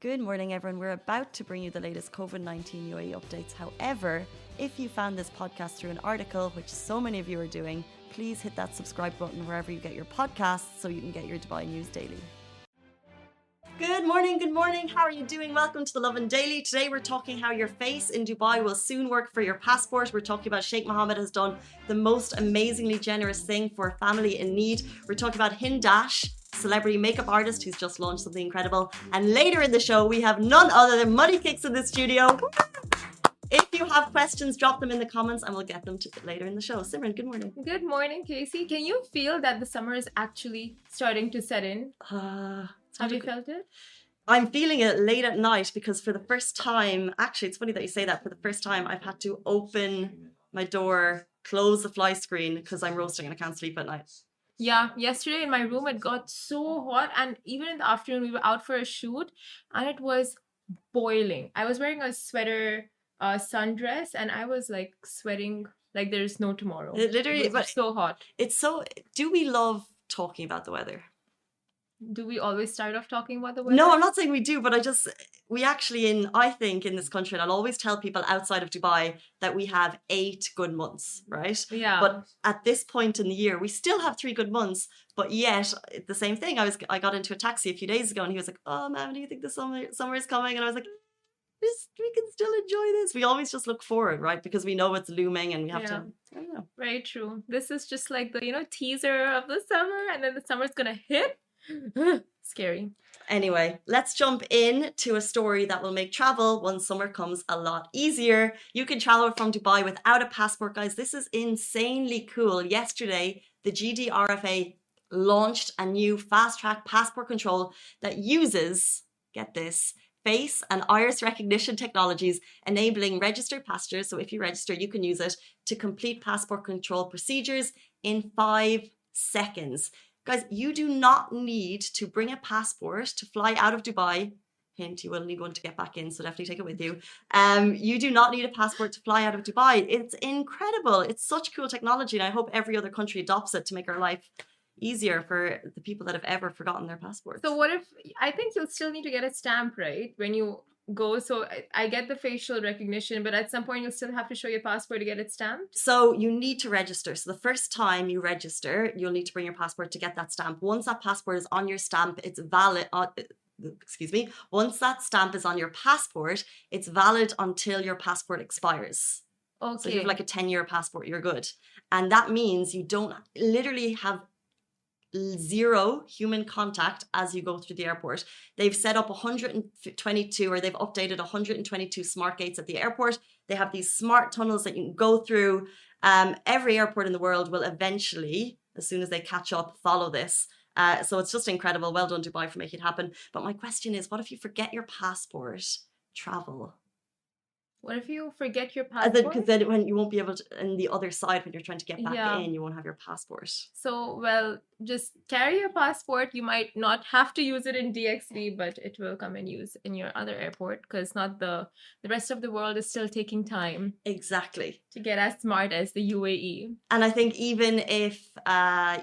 Good morning, everyone. We're about to bring you the latest COVID-19 UAE updates. However, if you found this podcast through an article, which so many of you are doing, please hit that subscribe button wherever you get your podcasts so you can get your Dubai news daily. Good morning, good morning. How are you doing? Welcome to the Lovin Daily. Today we're talking how your face in Dubai will soon work for your passport. We're talking about Sheikh Mohammed has done the most amazingly generous thing for a family in need. We're talking about Hindash, celebrity makeup artist who's just launched something incredible. And later in the show, we have none other than Money Kicks in the studio. If you have questions, drop them in the comments and we'll get them to later in the show. Simran, good morning. Good morning, Casey. Can you feel that the summer is actually starting to set in? Have you felt it? I'm feeling it late at night because for the first time, actually, it's funny that you say that. For the first time, I've had to open my door, close the fly screen because I'm roasting and I can't sleep at night. Yeah, yesterday in my room, it got so hot. And even in the afternoon, we were out for a shoot and it was boiling. I was wearing a sweater, sundress, and I was like sweating like there's no tomorrow. Literally, it was so hot. Do we love talking about the weather? Do we always start off talking about the weather? No, I'm not saying we do, but I think in this country, and I'll always tell people outside of Dubai that we have 8 good months, right? Yeah. But at this point in the year, we still have 3 good months, but yet the same thing. I got into a taxi a few days ago and he was like, "Oh man, do you think the summer is coming?" And I was like, we can still enjoy this. We always just look forward, right? Because we know it's looming and we have to, I don't know. Very true. This is just like the, teaser of the summer, and then the summer's gonna hit. Scary. Anyway, let's jump in to a story that will make travel once summer comes a lot easier. You can travel from Dubai without a passport, guys. This is insanely cool. Yesterday, the GDRFA launched a new fast-track passport control that uses, get this, face and iris recognition technologies, enabling registered passengers, so if you register, you can use it, to complete passport control procedures in 5 seconds. Guys, you do not need to bring a passport to fly out of Dubai. Hint, you will need one to get back in, so definitely take it with you. You do not need a passport to fly out of Dubai. It's incredible. It's such cool technology, and I hope every other country adopts it to make our life easier for the people that have ever forgotten their passports. So what if, I think you'll still need to get a stamp, right? When you go, so I get the facial recognition, but at some point you'll still have to show your passport to get it stamped? So you need to register. So the first time you register, you'll need to bring your passport to get that stamp. Once that passport is on your stamp, it's valid. Once that stamp is on your passport, it's valid until your passport expires. Okay. So if you have like a 10-year passport, you're good. And that means you don't literally have 0 human contact as you go through the airport. They've set up 122, or they've updated 122 smart gates at the airport. They have these smart tunnels that you can go through. Every airport in the world will eventually, as soon as they catch up, follow this. So it's just incredible. Well done, Dubai, for making it happen. But my question is, what if you forget your passport? Travel. What if you forget your passport? Because then when you won't be able to, on the other side, when you're trying to get back in, you won't have your passport. So, well, just carry your passport. You might not have to use it in DXB, but it will come in use in your other airport, because not the rest of the world is still taking time. Exactly. To get as smart as the UAE. And I think even if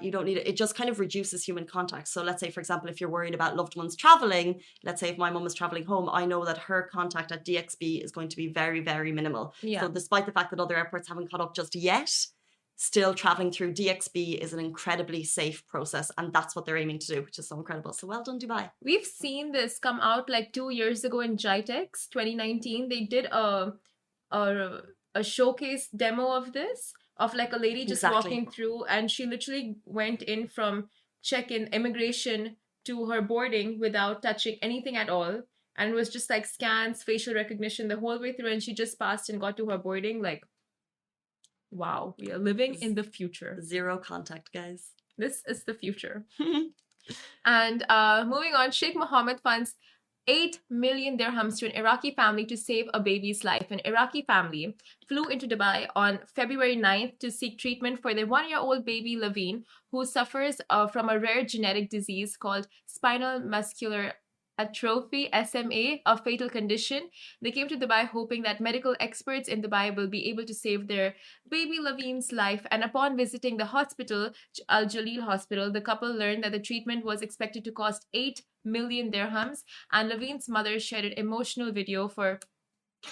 you don't need it, it just kind of reduces human contact. So let's say, for example, if you're worried about loved ones traveling, let's say if my mum is traveling home, I know that her contact at DXB is going to be very, very minimal. Yeah. So despite the fact that other airports haven't caught up just yet, still traveling through DXB is an incredibly safe process. And that's what they're aiming to do, which is so incredible. So well done, Dubai. We've seen this come out like 2 years ago in GITEX 2019. They did a showcase demo of this, of like a lady just walking through, and she literally went in from check-in immigration to her boarding without touching anything at all, and it was just like scans, facial recognition the whole way through, and she just passed and got to her boarding. Like, wow, we are living in the future. 0 contact, guys. This is the future. And moving on, Sheikh Mohammed funds 8 million dirhams to an Iraqi family to save a baby's life. An Iraqi family flew into Dubai on February 9th to seek treatment for their 1-year-old baby Lovin, who suffers from a rare genetic disease called spinal muscular atrophy, SMA, a fatal condition. They came to Dubai hoping that medical experts in Dubai will be able to save their baby Lovin's life. And upon visiting the hospital, Al Jalil Hospital, the couple learned that the treatment was expected to cost 8 million dirhams. And Lovin's mother shared an emotional video for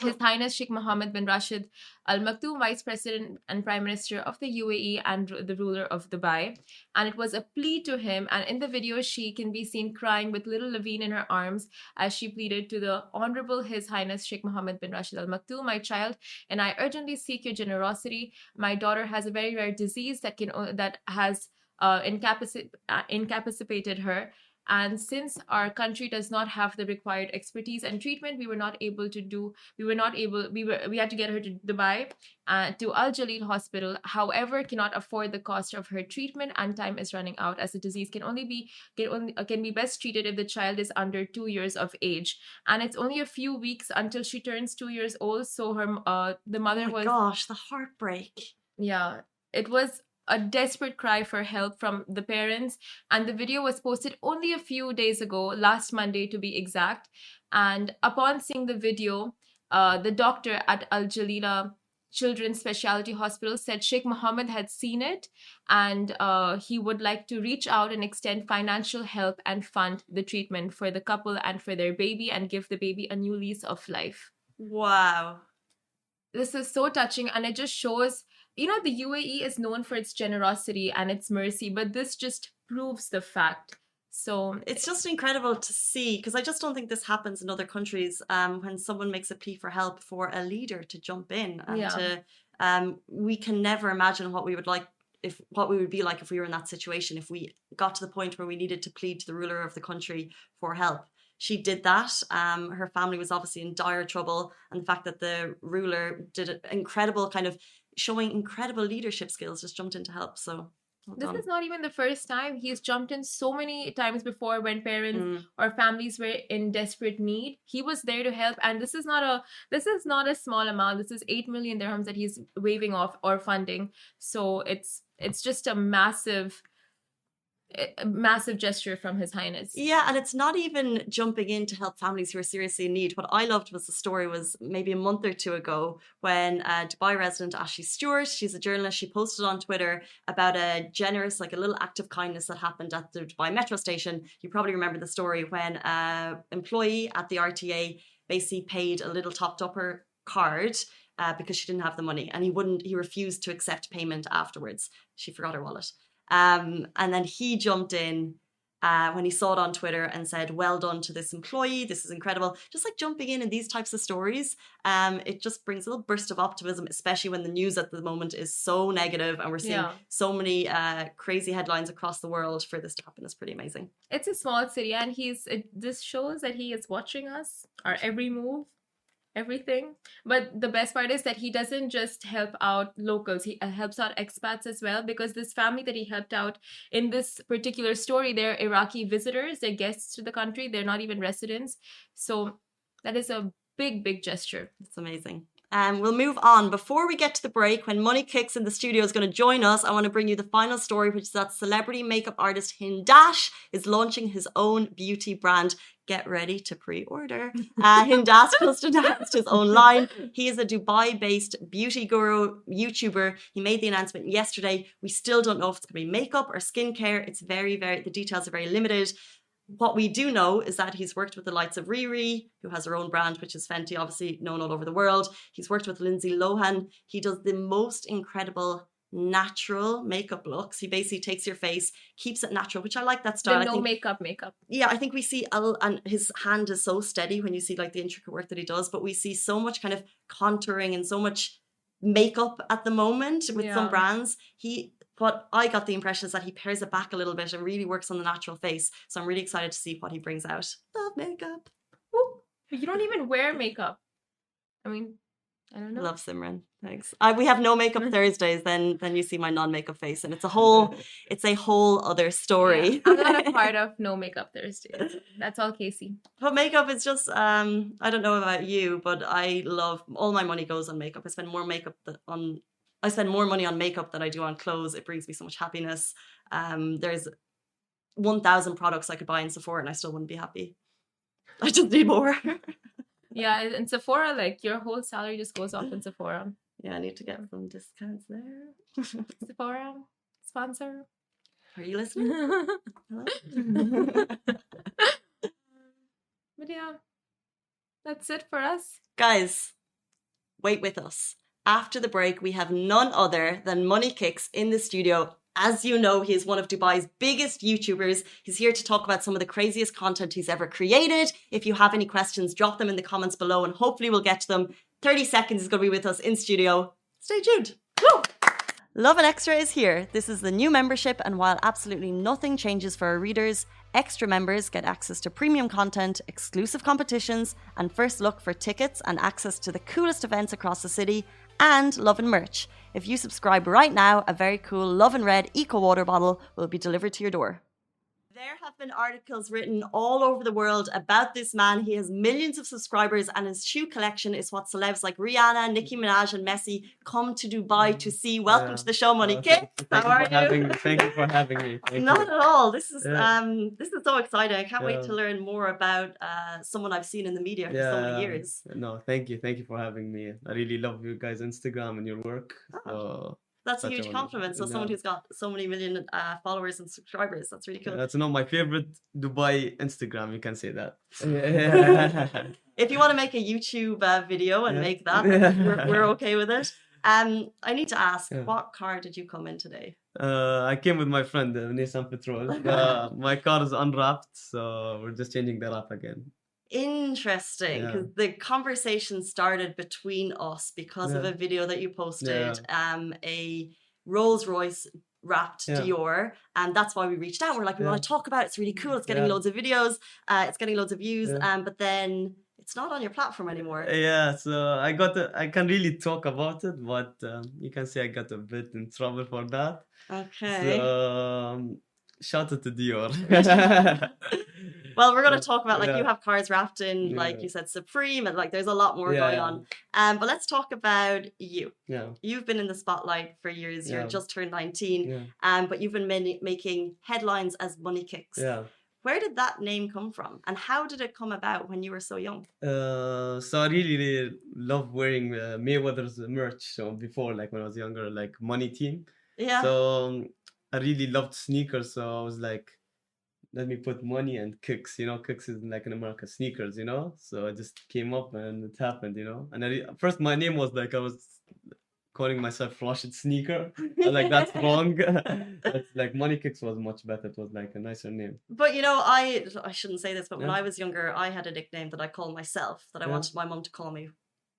His Highness Sheikh Mohammed bin Rashid Al Maktoum, Vice President and Prime Minister of the UAE and the ruler of Dubai. And it was a plea to him. And in the video, she can be seen crying with little Lovin in her arms as she pleaded to the Honorable His Highness Sheikh Mohammed bin Rashid Al Maktoum, my child, and I urgently seek your generosity. My daughter has a very rare disease that has incapacitated her. And since our country does not have the required expertise and treatment, we had to get her to Dubai, to Al Jalil Hospital. However, cannot afford the cost of her treatment, and time is running out, as the disease can be best treated if the child is under 2 years of age. And it's only a few weeks until she turns 2 years old. So the mother Oh my gosh, the heartbreak. Yeah, it was a desperate cry for help from the parents. And the video was posted only a few days ago, last Monday to be exact. And upon seeing the video, the doctor at Al Jalila Children's Specialty Hospital said Sheikh Mohammed had seen it, and he would like to reach out and extend financial help and fund the treatment for the couple and for their baby, and give the baby a new lease of life. Wow. This is so touching, and it just shows, the UAE is known for its generosity and its mercy, but this just proves the fact. So it's just incredible to see, because I just don't think this happens in other countries, when someone makes a plea for help for a leader to jump in and we can never imagine what we would be like if we were in that situation, if we got to the point where we needed to plead to the ruler of the country for help. She did that. Her family was obviously in dire trouble, and the fact that the ruler did an incredible showing incredible leadership skills, just jumped in to help. So this is not even the first time. He's jumped in so many times before when parents or families were in desperate need. He was there to help, and this is not a small amount. This is 8 million dirhams that he's waiving off or funding. So it's just a massive gesture from His Highness. Yeah, and it's not even jumping in to help families who are seriously in need. What I loved was the story was maybe a month or two ago when Dubai resident Ashley Stewart, she's a journalist, she posted on Twitter about a generous, a little act of kindness that happened at the Dubai metro station. You probably remember the story when an employee at the RTA basically paid a little topped up her card because she didn't have the money, and he refused to accept payment afterwards. She forgot her wallet. And then he jumped in when he saw it on Twitter and said, well done to this employee. This is incredible. Just jumping in these types of stories, it just brings a little burst of optimism, especially when the news at the moment is so negative and we're seeing so many crazy headlines across the world. For this to happen is pretty amazing. It's a small city, and this shows that he is watching us, our every move, everything. But the best part is that he doesn't just help out locals, he helps out expats as well, because this family that he helped out in this particular story, they're Iraqi visitors, they're guests to the country, they're not even residents. So that is a big gesture. It's amazing. We'll move on. Before we get to the break, when Money Kicks in the studio is going to join us, I want to bring you the final story, which is that celebrity makeup artist Hindash is launching his own beauty brand. Get ready to pre-order. Hindash just announced his own line. He is a Dubai-based beauty guru, YouTuber. He made the announcement yesterday. We still don't know if it's going to be makeup or skincare. It's the details are very limited. What we do know is that he's worked with the likes of Riri, who has her own brand, which is Fenty, obviously known all over the world. He's worked with Lindsay Lohan. He does the most incredible natural makeup looks. He basically takes your face, keeps it natural, which I like that style. No makeup. Yeah, I think we see, and his hand is so steady when you see the intricate work that he does, but we see so much kind of contouring and so much makeup at the moment with some brands. What I got the impression is that he pares it back a little bit and really works on the natural face. So I'm really excited to see what he brings out. Love makeup. Ooh, but you don't even wear makeup. I mean, I don't know. Love Simran. Thanks. We have no makeup Thursdays. Then you see my non-makeup face, and it's a whole other story. Yeah, I'm not a part of no makeup Thursdays. That's all Casey. But makeup is just I don't know about you, but I love, all my money goes on makeup. I spend more money on makeup than I do on clothes. It brings me so much happiness. There's 1,000 products I could buy in Sephora and I still wouldn't be happy. I just need more. Yeah, in Sephora, your whole salary just goes off in Sephora. Yeah, I need to get some discounts there. Sephora, sponsor. Are you listening? Hello? But yeah, that's it for us. Guys, wait with us. After the break, we have none other than Money Kicks in the studio. As you know, he is one of Dubai's biggest YouTubers. He's here to talk about some of the craziest content he's ever created. If you have any questions, drop them in the comments below and hopefully we'll get to them. 30 seconds is going to be with us in studio. Stay tuned. Woo! Lovin Extra is here. This is the new membership, and while absolutely nothing changes for our readers, extra members get access to premium content, exclusive competitions, and first look for tickets and access to the coolest events across the city, and Lovin merch. If you subscribe right now, a very cool Lovin Red Eco Water bottle will be delivered to your door. There have been articles written all over the world about this man. He has millions of subscribers and his shoe collection is what celebs like Rihanna, Nicki Minaj and Messi come to Dubai to see. Welcome to the show, Money Kicks. How are you? Thank you for having me. Not at all. This is so exciting. I can't wait to learn more about someone I've seen in the media for so many years. No, thank you. Thank you for having me. I really love you guys' Instagram and your work. So that's a huge compliment. So someone who's got so many million followers and subscribers, that's really cool. That's not my favorite Dubai Instagram. You can say that. If you want to make a YouTube video and make that, we're okay with it. I need to ask, what car did you come in today? I came with my friend, Nissan Petrol. My car is unwrapped, so we're just changing the wrap again. Interesting, because the conversation started between us because of a video that you posted, a Rolls Royce wrapped Dior, and that's why we reached out. We're like, we want to talk about it. It's really cool. It's getting loads of videos. It's getting loads of views. But then it's not on your platform anymore. Yeah, so I can't really talk about it, but you can say I got a bit in trouble for that. Okay. So shout out to Dior. Well, we're going to talk about, like, you have cars wrapped in, like you said, Supreme, and like there's a lot more going on. But let's talk about you. Yeah. You've been in the spotlight for years. You're just turned 19. But you've been making headlines as Money Kicks. Yeah. Where did that name come from? And how did it come about when you were so young? So I really love wearing Mayweather's merch. So before, like when I was younger, like Money Team. Yeah. So I really loved sneakers. So I was like, let me put money and kicks, kicks is like in America, sneakers, so I just came up and it happened, and first my name was like, I was calling myself Flushit Sneaker. Like, that's wrong. That's like Money Kicks was much better. It was like a nicer name. But I shouldn't say this, but when I was younger, I had a nickname that I called myself that I wanted my mum to call me,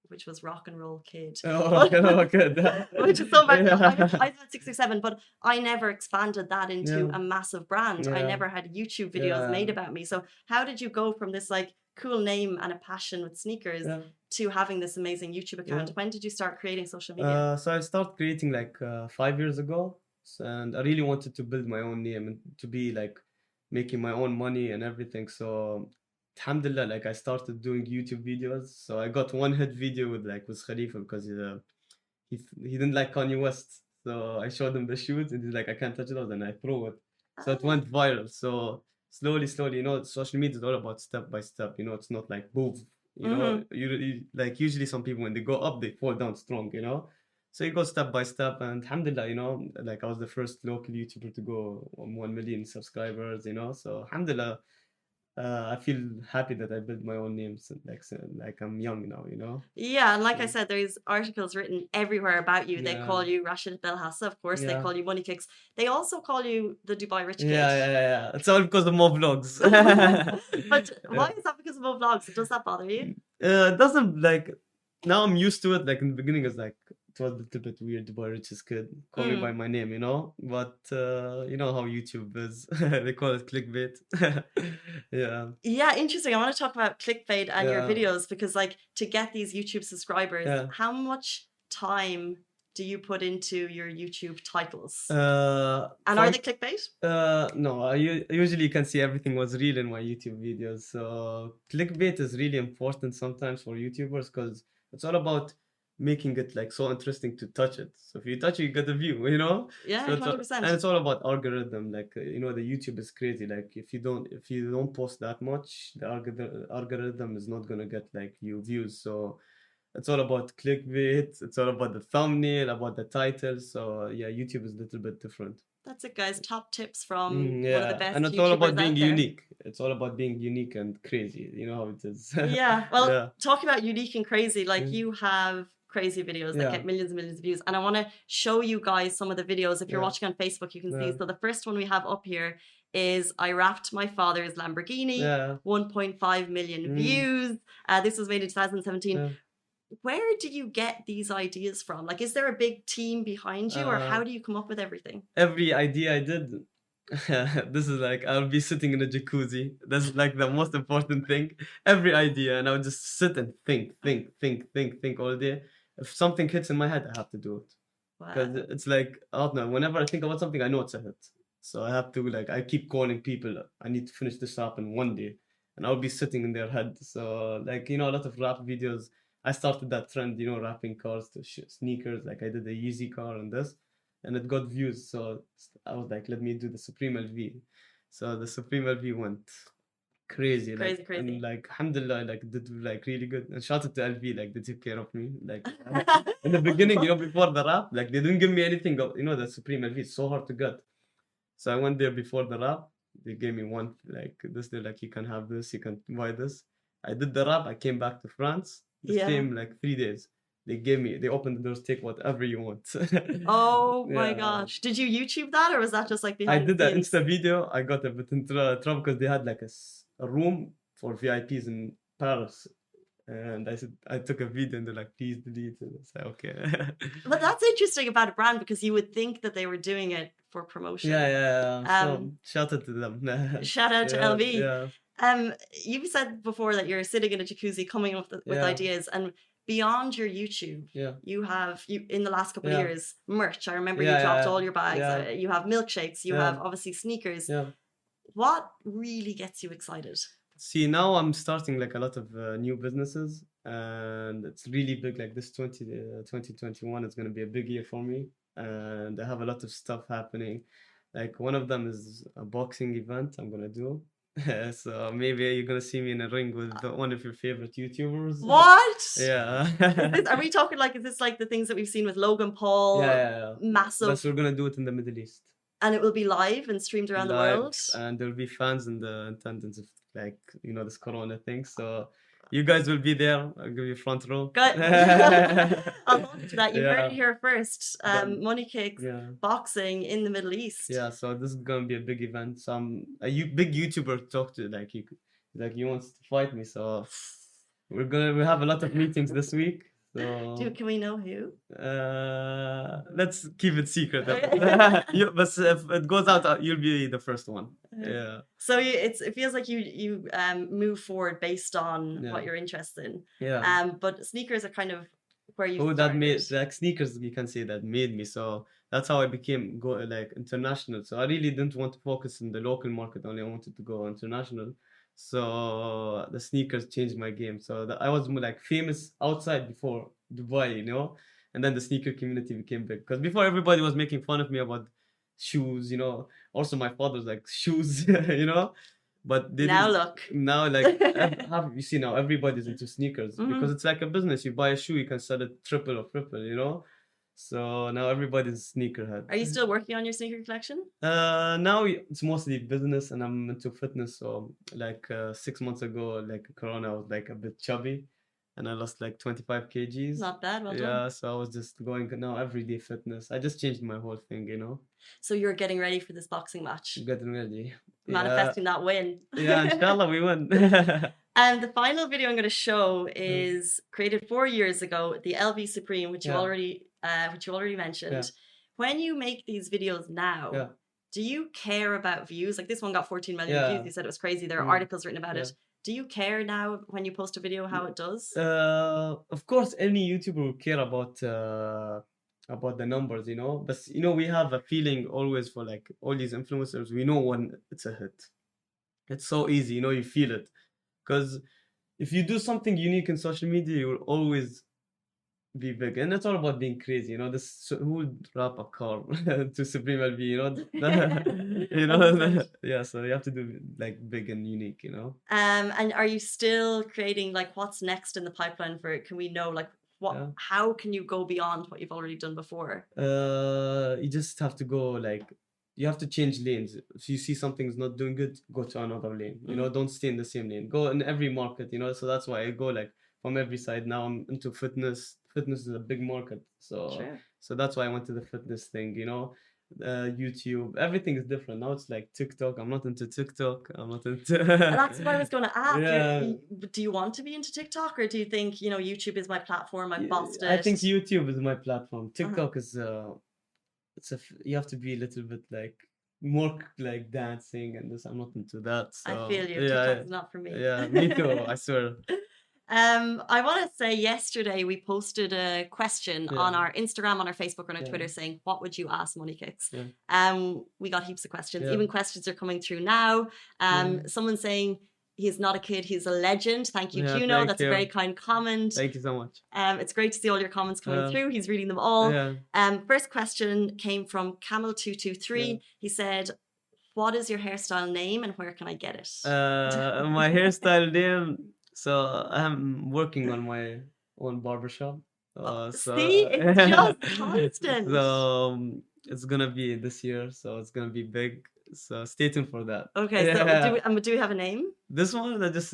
which was Rock and Roll Kid. Oh, good. Which is so bad. I had 6 or 7, but I never expanded that into a massive brand. I never had YouTube videos made about me. So how did you go from this like cool name and a passion with sneakers to having this amazing YouTube account? When did you start creating social media? So I started creating like 5 years ago, and I really wanted to build my own name and to be like making my own money and everything. So alhamdulillah, like I started doing YouTube videos. So I got one hit video with Khalifa because he didn't like Kanye West. So I showed him the shoes and he's like, I can't touch those, and I threw it. So it went viral. So slowly, social media is all about step by step. It's not like boom. You like usually some people when they go up they fall down strong. So you go step by step, and alhamdulillah, like I was the first local YouTuber to go on 1 million subscribers. So alhamdulillah. I feel happy that I built my own name, like I'm young now, Yeah, and like I said, there's articles written everywhere about you. They call you Rashid Belhassa, of course. They call you Money Kicks. They also call you the Dubai Rich Kid. Yeah. It's all because of more vlogs. But why is that because of more vlogs? Does that bother you? It doesn't, like, now I'm used to it. Like in the beginning, it's like, it was a little bit weird, Dubai Richest Kid, call me by my name, but you know how YouTube is. They call it clickbait. Yeah, interesting. I want to talk about clickbait and your videos, because like to get these YouTube subscribers, how much time do you put into your YouTube titles? And are they clickbait? No, I usually can see everything was real in my YouTube videos. So clickbait is really important sometimes for YouTubers because it's all about making it like so interesting to touch it. So if you touch it, you get a view, Yeah, so 100%. And it's all about algorithm. Like the YouTube is crazy. Like if you don't post that much, the algorithm is not gonna get like you views. So it's all about clickbait. It's all about the thumbnail, about the title. So yeah, YouTube is a little bit different. That's it, guys. Top tips from one of the Yeah, best and it's all about YouTubers being out there. unique. It's all about being unique and crazy. You know how it is. Yeah. Well, Yeah. talking about unique and crazy, like Mm. you have crazy videos that Yeah. get millions and millions of views. And I want to show you guys some of the videos. If you're Yeah. watching on Facebook, you can see. Yeah. So the first one we have up here is I wrapped my father's Lamborghini, Yeah. 1.5 million Mm. views. This was made in 2017. Yeah. Where do you get these ideas from? Like, is there a big team behind you, or how do you come up with everything? Every idea I did, this is like I'll be sitting in a jacuzzi. That's like the most important thing. Every idea, and I'll just sit and think all day. If something hits in my head, I have to do it. Because Wow. it's like, I don't know, whenever I think about something, I know it's a hit. So I have to, like, I keep calling people, I need to finish this up in one day. And I'll be sitting in their head. So, like, you know, a lot of rap videos, I started that trend, you know, rapping cars to sneakers. Like, I did the Yeezy car and this, and it got views. So I was like, let me do the Supreme LV. So the Supreme LV went crazy, Crazy. and like alhamdulillah, like did like really good, and shout out to LV, like they took care of me, like in the beginning, you know, before the rap, like they didn't give me anything, you know, the Supreme LV is so hard to get. So I went there before the rap, they gave me one, like this, they're like, you can have this, you can buy this. I did the rap, I came back to France the Yeah. same like 3 days. They opened the doors, take whatever you want. Oh my Yeah. gosh. Did you YouTube that, or was that just like I behind did the that scenes? Insta video. I got a bit in trouble because they had like a room for VIPs in Paris. And I said, I took a video and they're like, please delete it. I said, okay. But that's interesting about a brand, because you would think that they were doing it for promotion. Yeah. So shout out to them. Shout out to Yeah, LV. yeah. You've said before that you're sitting in a jacuzzi coming up with Yeah. ideas, and beyond your YouTube, Yeah. you have in the last couple of Yeah. years merch. I remember you Yeah, dropped yeah, all your bags. yeah. You have milkshakes. You Yeah. have obviously sneakers. Yeah. What really gets you excited? See, now I'm starting like a lot of new businesses, and it's really big. Like this 2021 is going to be a big year for me, and I have a lot of stuff happening. Like one of them is a boxing event I'm going to do. So maybe you're going to see me in a ring with one of your favorite YouTubers. What? Yeah. Are we talking like, is this like the things that we've seen with Logan Paul? Yeah. Massive. But we're going to do it in the Middle East. And it will be live and streamed around the world. And there'll be fans in the attendance of, like, you know, this Corona thing. So you guys will be there. I'll give you front row. Good. I'll hold to that. You heard it Yeah. here first. Money Kicks Yeah. boxing in the Middle East. Yeah. So this is gonna be a big event. Some big YouTuber talked to, like, he wants to fight me. So we have a lot of meetings this week. So Can we know who? let's keep it secret. But if it goes out, you'll be the first one. Yeah. So it feels like you move forward based on Yeah. what you're interested in. Yeah. But sneakers are kind of where you. Oh, that made, like, sneakers, you can say that made me. So that's how I became like international. So I really didn't want to focus in the local market only. I wanted to go international. So the sneakers changed my game. So I was more like famous outside before Dubai, you know, and then the sneaker community became big. Because before, everybody was making fun of me about shoes, you know. Also, my father's like, shoes, you know. But they Now didn't- look. now, like, you see now everybody's into sneakers because it's like a business. You buy a shoe, you can sell it triple or triple, you know. So now everybody's sneakerhead. Are you still working on your sneaker collection? Now it's mostly business, and I'm into fitness. So like 6 months ago, like Corona, I was like a bit chubby, and I lost like 25 kgs. Not bad. Well done. Yeah, so I was just going now everyday fitness. I just changed my whole thing, you know. So you're getting ready for this boxing match, Getting ready. manifesting that win. Yeah, inshallah we win. And the final video I'm going to show is created 4 years ago, the LV Supreme, which you already mentioned. Yeah. When you make these videos now, Yeah. do you care about views? Like this one got 14 million Yeah. views. You said it was crazy. There are articles written about it. Do you care now when you post a video how it does? Of course, any YouTuber will care about the numbers, you know. But you know, we have a feeling always for like all these influencers. We know when it's a hit. It's so easy, you know. You feel it, because if you do something unique in social media, you will always be big. And it's all about being crazy, you know. Who would wrap a car to Supreme LV, you know? You know, yeah. So you have to do like big and unique, you know. And are you still creating, like, what's next in the pipeline for it? Can we know, like, how can you go beyond what you've already done before? You just have to go like you have to change lanes. If you see something's not doing good, go to another lane. You know, don't stay in the same lane. Go in every market. You know, so that's why I go like from every side. Now I'm into fitness. Fitness is a big market, so Sure. so that's why I went to the fitness thing. You know, YouTube, everything is different now. It's like TikTok. I'm not into TikTok. I'm not into. And that's what I was going to ask. Yeah. Do you want to be into TikTok, or do you think, you know, YouTube is my platform, I've bossed it? I think YouTube is my platform. TikTok is you have to be a little bit like more like dancing and this. I'm not into that. So I feel you. yeah, TikTok is not for me. yeah, me too. I swear. I want to say yesterday we posted a question on our Instagram, on our Facebook, and our Twitter saying, what would you ask Money Kicks? We got heaps of questions. Even questions are coming through now. Someone saying he's not a kid, he's a legend. Thank you, Juno. Thank That's you. a very kind comment. Thank you so much. It's great to see all your comments coming through. He's reading them all. First question came from Camel223. He said, what is your hairstyle name and where can I get it? My hairstyle name. So I'm working on my own barbershop. See, it's just constant. So it's gonna be this year. So it's gonna be big. So stay tuned for that. Okay. So do we have a name? This one, I just,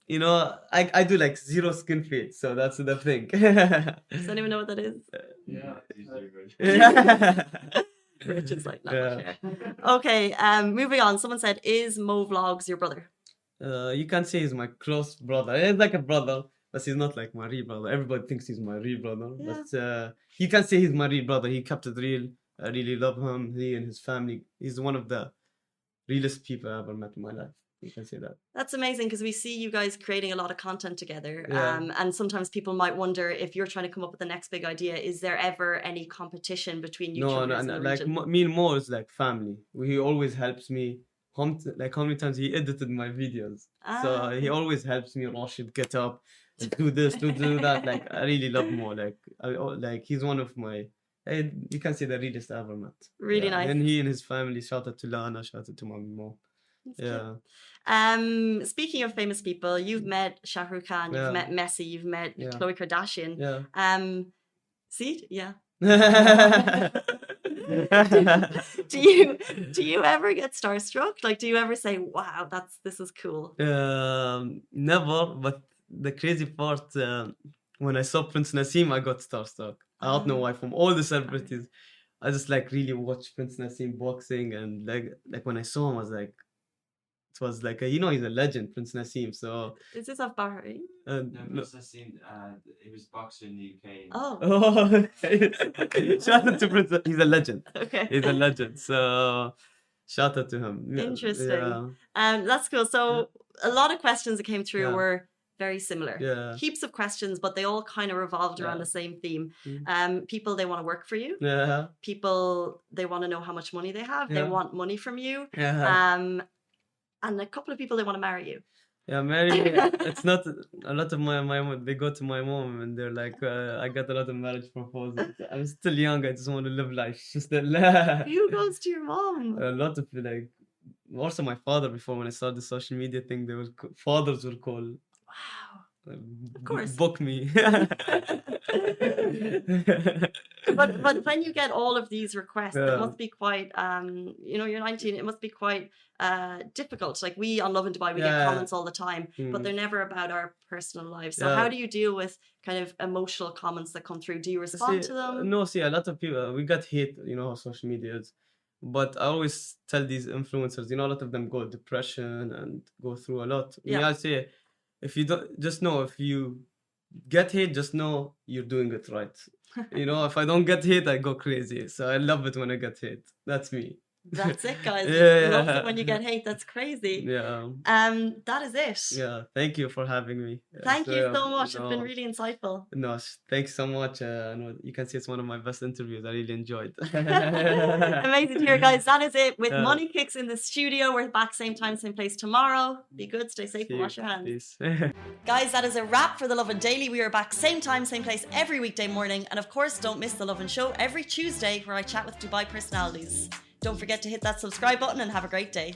you know, I do like zero skin fade. So that's the thing. Does anyone know what that is? Yeah, it's very good. Rich is like, not okay. Moving on. Someone said, is Mo Vlogs your brother? You can say he's my close brother. He's like a brother, but he's not like my real brother. Everybody thinks he's my real brother, but you can say he's my real brother. He kept it real. I really love him. He and his family. He's one of the realest people I ever met in my life. You can say that. That's amazing because we see you guys creating a lot of content together. And sometimes people might wonder if you're trying to come up with the next big idea, is there ever any competition between YouTubers in the like region? me and Mo is like family. He always helps me. Like how many times he edited my videos. So he always helps me. Rashid, get up, do this, do that. Like I really love Mo. Like he's one of my. You can say the realest I ever met. Really nice. And he and his family. Shout out to Lana. Shout out to my mom. Speaking of famous people, you've met Shah Rukh Khan, you've met Messi, you've met Khloe Kardashian. See, do you ever get starstruck? Like, do you ever say, "Wow, this is cool"? Never. But the crazy part, when I saw Prince Nassim, I got starstruck. I don't know why. From all the celebrities, I just like really watched Prince Nassim boxing, and like when I saw him, I was like. It was like you know, he's a legend, Prince Nassim. So is this of Bahrain? No, Prince Nassim, he was boxing in the UK. Oh, shout out to Prince. He's a legend. Okay, he's a legend. So shout out to him. Interesting. That's cool. So a lot of questions that came through were very similar. Heaps of questions, but they all kind of revolved around the same theme. People, they want to work for you. People, they want to know how much money they have. They want money from you. And a couple of people, they want to marry you. Yeah, marry. It's not a lot of my they go to my mom and they're like, I got a lot of marriage proposals. I'm still young. I just want to live life. Who goes to your mom? A lot of like, also my father. Before when I started the social media thing, fathers will call. Wow. Of course. Book me. but when you get all of these requests, it must be quite you know, you're 19, it must be quite difficult. Like we on Lovin Dubai, we get comments all the time, but they're never about our personal lives. So how do you deal with kind of emotional comments that come through? Do you respond to them? No, a lot of people, we got hate, you know how social media is. But I always tell these influencers, you know, a lot of them go depression and go through a lot. I say, if you don't, just know, if you get hate, just know you're doing it right. You know, if I don't get hate, I go crazy. So I love it when I get hate. That's me. That's it, guys. Love it when you get hate. That's crazy. That is it. Thank you for having me. Thank you so much. It's been really insightful. No, thanks so much. You can see it's one of my best interviews. I really enjoyed. Amazing to hear, guys. That is it with Money Kicks in the studio. We're back same time, same place tomorrow. Be good, stay safe, and wash your hands. Peace. Guys, that is a wrap for the Lovin Daily. We are back same time, same place every weekday morning. And of course, don't miss the Lovin Show every Tuesday where I chat with Dubai personalities. Don't forget to hit that subscribe button and have a great day.